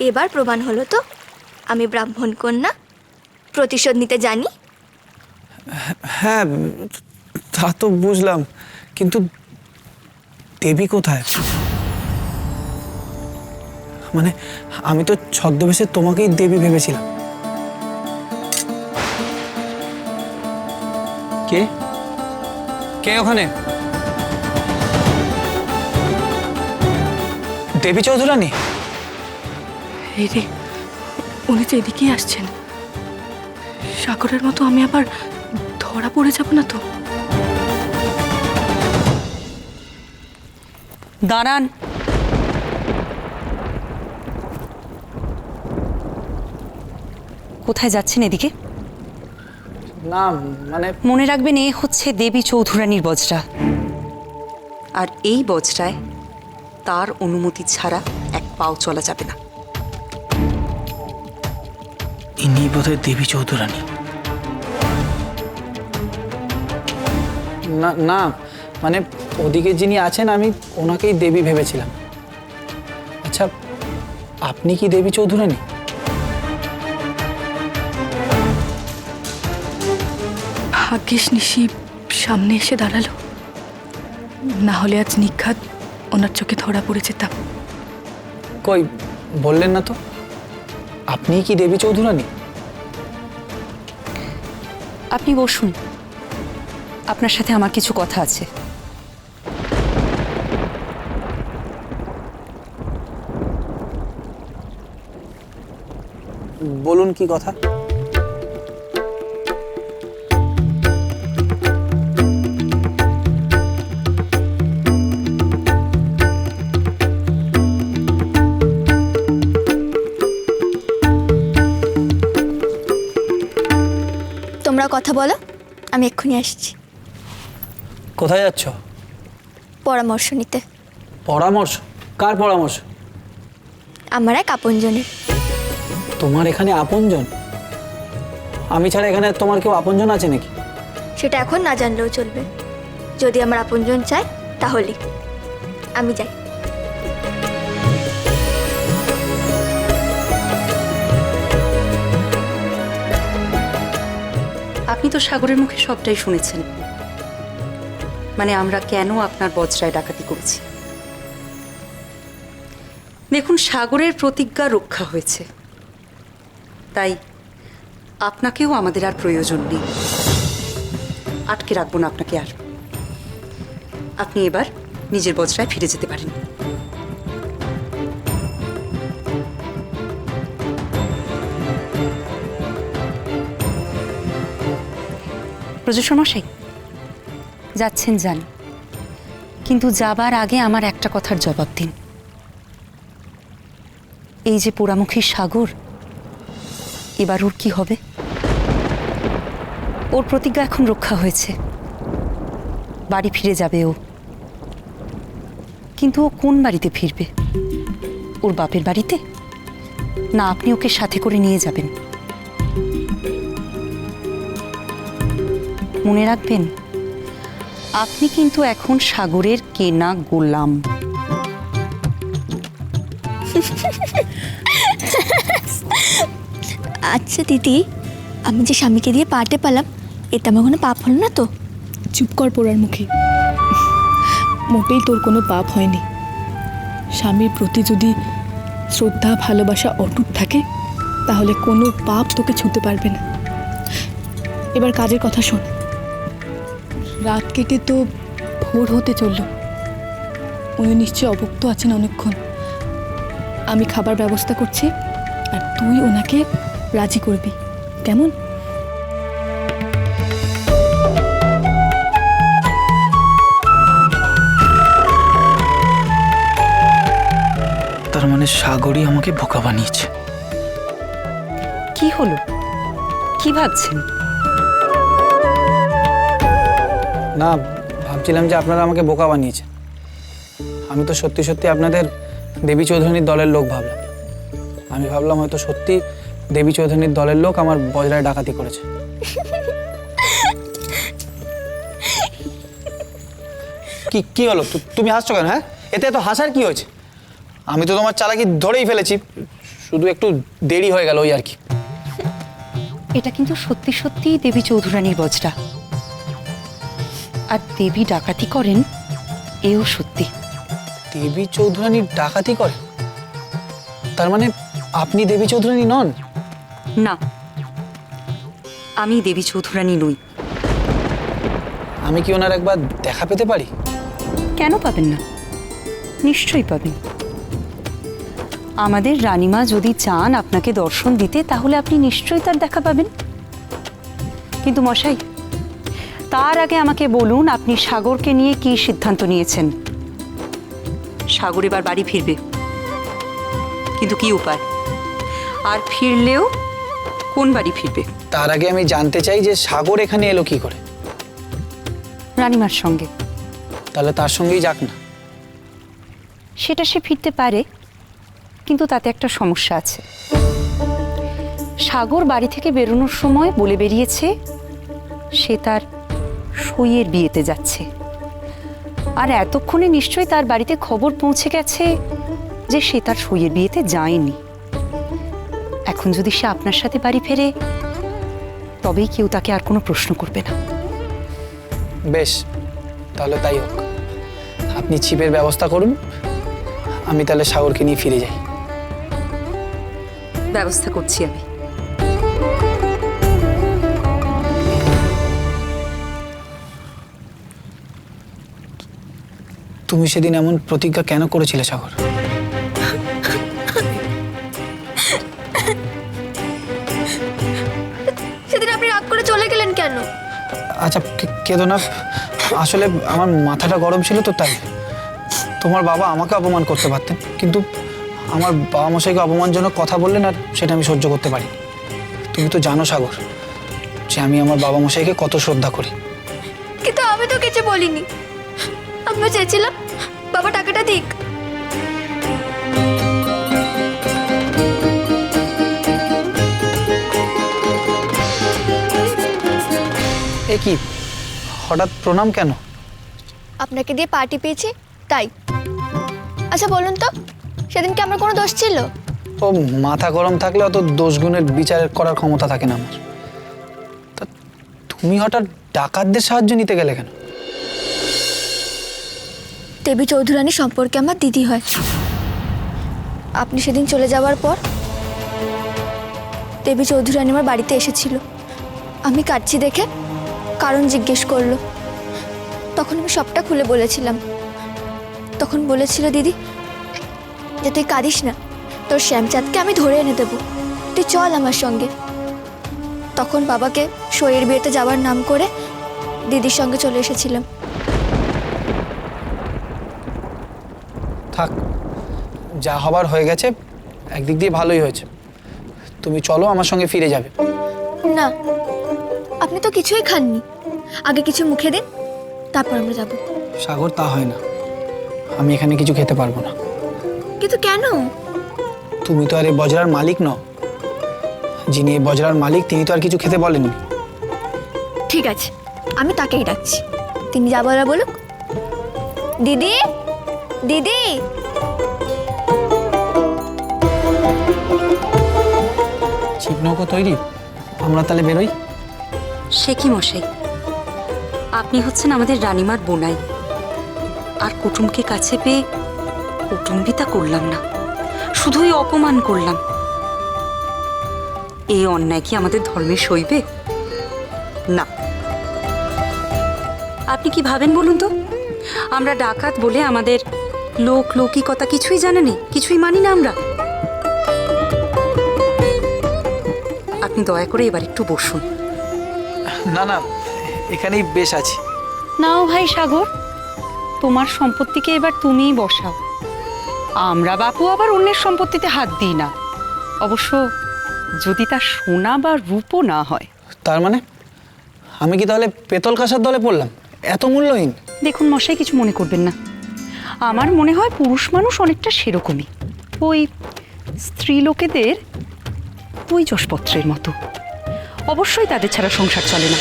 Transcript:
এবার প্রমাণ হলো তো আমি ব্রাহ্মণ কন্যা, প্রতিশোধ নিতে জানি। হ্যাঁ, তা তো বুঝলাম, কিন্তু দেবী কোথায়? মানে আমি তো ছদ্মবেশে তোমাকেই দেবী ভেবেছিলাম। কে কে ওখানে? দেবী চৌধুরানী? এই রে, উনি তো এদিকেই আসছেন। সাগরের মতো আমি আবার ধরা পড়ে যাব না তো? দাঁড়ান। কোথায় যাচ্ছেন এদিকে? না মানে মনে রাখবেন, এ হচ্ছে দেবী চৌধুরানীর বজরা, আর এই বজরায় তার অনুমতি ছাড়া এক পাও চলা যাবে না। ইনি বোধহয় দেবী চৌধুরানী। না না, মানে ওদিকে যিনি আছেন আমি ওনাকেই দেবী ভেবেছিলাম। আচ্ছা, আপনি কি দেবী চৌধুরানী? ভাগ্যিস নিশি সামনে এসে দাঁড়ালো, না হলে আজ নিঘাত ওনার চোখে ধরা পড়ে যেতাম। কই বললেন না তো, আপনি কি দেবী চৌধুরানী? আপনি বসুন, আপনার সাথে আমার কিছু কথা আছে। বলুন, কি কথা? তোমরা কথা বলো, আমি এক্ষুনি আসছি। কোথায় যাচ্ছ? পরামর্শ নিতে। পরামর্শ? কার পরামর্শ? আমার এক আপনজনের। তোমার এখানে আপনজন? আমি ছাড়া এখানে তোমার কেউ আপনজন আছে নাকি? সেটা এখন না জানলেও চলবে। যদি আমার আপনজন চায় তাহলে আমি যাই। আপনি তো সাগরের মুখে সবটাই শুনেছেন, মানে আমরা কেন আপনার বজরায় ডাকাতি করেছি। দেখুন, সাগরের প্রতিজ্ঞা রক্ষা হয়েছে, তাই আপনাকেও আমাদের আর প্রয়োজন নেই। আটকে রাখবো না আপনাকে আর। আপনি এবার নিজের বজরায় ফিরে যেতে পারেন। প্রযোজক মশাই, যাচ্ছেন যান, কিন্তু যাবার আগে আমার একটা কথার জবাব দিন। এই যে পোড়ামুখী সাগর, এবার ওর কি হবে? ওর প্রতিজ্ঞা এখন রক্ষা হয়েছে, বাড়ি ফিরে যাবে ও। কিন্তু ও কোন বাড়িতে ফিরবে? ওর বাপের বাড়িতে, না আপনি ওকে সাথে করে নিয়ে যাবেন? মনে রাখবেন, আপনি কিন্তু এখন সাগরের কেনা গোলাম। আচ্ছা দিদি, আমি যে স্বামীকে দিয়ে পাটে পালাম, এটা আমার কোনো পাপ হলো না তো? চুপ কর পোড়ার মুখে, মোটেই তোর কোনো পাপ হয়নি। স্বামীর প্রতি যদি শ্রদ্ধা ভালোবাসা অটুট থাকে, তাহলে কোনো পাপ তোকে ছুঁতে পারবে না। এবার কাজের কথা শোন। রাত কেটে তো ভোর হতে চলল, উনি নিশ্চয়ই অভুক্ত আছেন অনেকক্ষণ। আমি খাবার ব্যবস্থা করছি, আর তুই ওনাকে রাজি করবি, কেমন? তার মানে সাগরই আমাকে বোকা বানিয়েছে। কি হলো, কি ভাবছেন? না, ভাবছিলাম যে আপনারা আমাকে বোকা বানিয়েছেন। আমি তো সত্যি সত্যি আপনাদের দেবী চৌধুরানীর দলের লোক ভাবলাম। আমি ভাবলাম হয়তো সত্যি দেবী চৌধুরানীর দলের লোক আমার বজরায় ডাকাতি করেছে। কি কি হলো? তুমি হাসছো কেন? হ্যাঁ, এতে এত হাসার কি হয়েছে? আমি তো তোমার চালাকি ধরেই ফেলেছি, শুধু একটু দেরি হয়ে গেল ওই আর কি। এটা কিন্তু সত্যি সত্যি দেবী চৌধুরানীর বজরা, আর দেবী ডাকাতি করেন এও সত্যি। দেবী চৌধুরানী ডাকাতি করে? তার মানে আপনি দেবী চৌধুরানী নন? না, আমি দেবী চৌধুরানী নই। আমি কি ওনার একবার দেখা পেতে পারি? কেন পাবেন না? নিশ্চয়ই পাবেন। আমাদের রানীমা যদি চান আপনাকে দর্শন দিতে, তাহলে আপনি নিশ্চয়ই তার দেখা পাবেন। কিন্তু মশাই, তার আগে আমাকে বলুন, আপনি সাগরকে নিয়ে কি সিদ্ধান্ত নিয়েছেন? সাগর এবার বাড়ি ফিরবে, কিন্তু কি উপায়? আর ফিরলেও কোন বাড়ি ফিরবে? তার আগে আমি জানতে চাই যে সাগর এখানে এলো কি করে? রানীমার সঙ্গে। তাহলে তার সঙ্গেই যাক না। সেটা সে ফিরতে পারে, কিন্তু তাতে একটা সমস্যা আছে। সাগর বাড়ি থেকে বেরোনোর সময় বলে বেরিয়েছে সে তার সইয়ের বিয়েতে যাচ্ছে, আর এতক্ষণে নিশ্চয়ই তার বাড়িতে খবর পৌঁছে গেছে যে সে তার সইয়ের বিয়েতে যায়নি। এখন যদি সে আপনার সাথে বাড়ি ফেরে, তবেই কেউ তাকে আর কোনো প্রশ্ন করবে না। বেশ, তাহলে তাই হোক। আপনি ছিপের ব্যবস্থা করুন, আমি তাহলে সাগরকে নিয়ে ফিরে যাই। ব্যবস্থা করছি আমি। তুমি সেদিন এমন প্রতিজ্ঞা কেন করেছিলে সাগর? সেদিন আপনি রাগ করে চলে গেলেন কেন? আচ্ছা কেঁদো না, আসলে আমার মাথাটা গরম ছিল তো তাই। তোমার বাবা আমাকে অপমান করতে পারতেন, কিন্তু আমার বাবা মশাইকে অপমানজনক কথা বললেন, আর সেটা আমি সহ্য করতে পারি। তুমি তো জানো সাগর যে আমি আমার বাবা মশাইকে কত শ্রদ্ধা করি। কিন্তু আমি তো কিছু বলিনি। আমিও চেয়েছিলাম বাবা টাকাটা দিক। এ কি হঠাৎ প্রণাম কেন? আপনাকে দিয়ে পার্টি পেয়েছি তাই। আচ্ছা বলুন তো, সেদিন কি আমার কোনো দোষ ছিল? ও মাথা গরম থাকলে অত দোষ গুণের বিচার করার ক্ষমতা থাকে না আমার। তা তুমি হঠাৎ ডাকাতদের সাহায্য নিতে গেলে কেন? দেবী চৌধুরানী সম্পর্কে আমার দিদি হয়। আপনি সেদিন চলে যাওয়ার পর দেবী চৌধুরানী আমার বাড়িতে এসেছিল। আমি কাঁদছি দেখে কারণ জিজ্ঞেস করলো। তখন আমি সবটা খুলে বলেছিলাম। তখন বলেছিল দিদি যে তুই কাঁদিস না, তোর শ্যামচাঁদকে আমি ধরে এনে দেবো, তুই চল আমার সঙ্গে। তখন বাবাকে সইয়ের বিয়েতে যাওয়ার নাম করে দিদির সঙ্গে চলে এসেছিলাম। থাক, যা হবার হয়ে গেছে, একদিক দিয়ে ভালোই হয়েছে। তুমি চলো, আমার সঙ্গে ফিরে যাবে। না, আপনি তো কিছুই খাননি। আগে কিছু মুখে দিন, তারপর আমরা যাব। সাগর, তা হয় না। আমি এখানে কিছু খেতে পারবো না। কিন্তু কেন? তুমি তো আর এই বজরার মালিক নও। যিনি এই বজরার মালিক তিনি তো আর কিছু খেতে বলেননি। ঠিক আছে, আমি তাকেই ডাকছি, তিনি যা বলার বলুক। দিদি, দিদি। ছিপ নৌকো তৈরি, আমরা তাহলে বেরোই। সে কি মশাই, আপনি হচ্ছেন আমাদের রানীমার বোনাই, আর কুটুমকে কাছে পেয়ে কুটুম্বিতা করলাম না, শুধুই অপমান করলাম। এই অন্যায় কি আমাদের ধর্মে সইবে? না। আপনি কি ভাবেন বলুন তো? আমরা ডাকাত বলে আমাদের লৌকিকতা কিছুই জানা নেই, কিছুই মানি না আমরা? আপনি দয়া করে এবার একটু বসুন। না না, এখানেই বেশ আছি। নাও ভাই সাগর, তোমার সম্পত্তিকে এবার তুমিই বসাও। আমরা বাপু আবার অন্যের সম্পত্তিতে হাত দিই না, অবশ্য যদি তা সোনা বা রূপো না হয়। তার মানে আমি কি তাহলে পেতল কাঁসার দলে পড়লাম? এত মূল্যহীন? দেখুন মশাই, কিছু মনে করবেন না। আমার মনে হয় পুরুষ মানুষ অনেকটা সেরকমই, ওই স্ত্রী লোকেদের ওই যশপত্রের মতো। অবশ্যই তাদের ছাড়া সংসার চলে না।